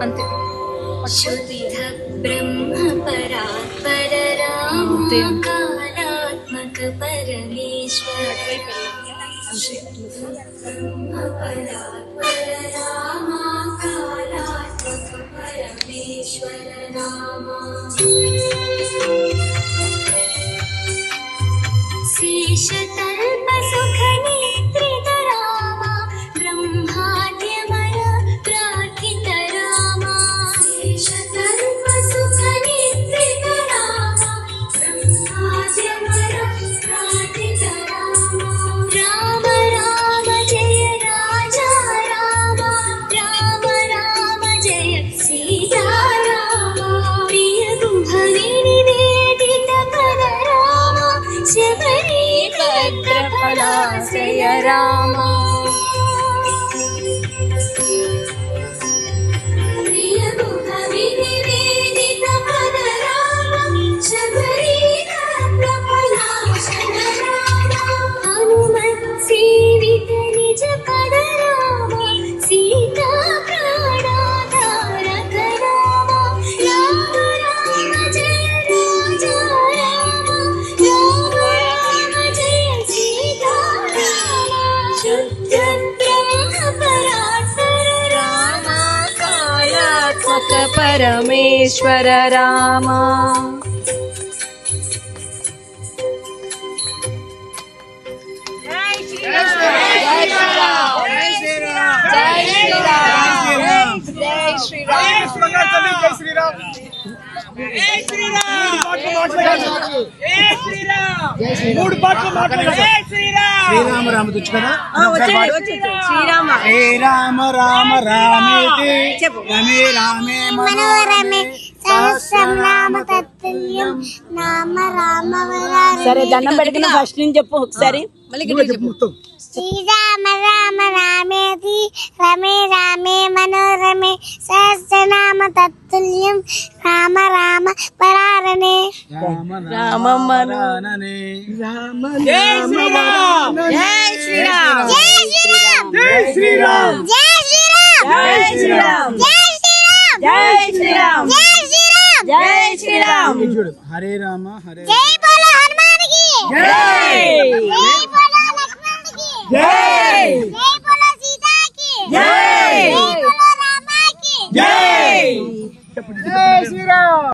అంతే. శుద్ధ బ్రహ్మ పరాత్పర రామ కాలాత్మక పరమేశ్వర బ్రహ్మ పరాత్పర రామ కాలాత్మక పరమేశ్వర రామ శేషతల్ప సుఖ నేత్రిత రామ బ్రహ్మాద్యమర ప్రార్థిత రామ శేషతల్ప సుఖ నేత్రిత రామ బ్రహ్మాద్యమర ప్రార్థిత రామ రామ రామ జయ రాజా రామ రామ రామ జయ సీతా రామ ప్రియ భువని నివేదిత పద రామ శబరి భద్రఫలాశయ రామ ప్రియ భువని నివేదిత పద రామ శబరి భద్రఫలాశయ రామ హనుమత్ సేవిత నిజ పద రామ సీతా ప్రాణాధారక రామ రామ రామ జయ రాజా రామ రామ రామ జయ సీతా రామ శుద్ధ బ్రహ్మ పరాత్పర రామ కాలాత్మక పరమేశ్వర రామ. శ్రీరామ రామ వచ్చు కదా. శ్రీరామ శ్రీరామ రామ రామేతి రమే రామే మనోరమే సహస్రం నామ తత్తుల్యం నామ రామ వరాననే. సరే దండం పెట్టుకుని ఫస్ట్ నుంచి చెప్పు ఒకసారి. మొత్తం శ్రీరామ రామ రామేతి రమే రామే మనోరమే సహస్రనామ తత్తుల్యం రామ రామ వరాననే. రామ రామ మనోరమే రామ జై శ్రీరామ్. జై శ్రీరామ్. జై శ్రీరామ్. జై శ్రీరామ్. జై శ్రీరామ్. జై శ్రీరామ్. జై శ్రీరామ్. జై శ్రీరామ్. జై శ్రీరామ్. చూడు హరే రామ హరే జై బోలో హనుమానికి. జై జై బోలో లక్ష్మణునికి. జై జై బోలో సీతాకి. జై జై బోలో రామాకి. జై జై శ్రీరామ్.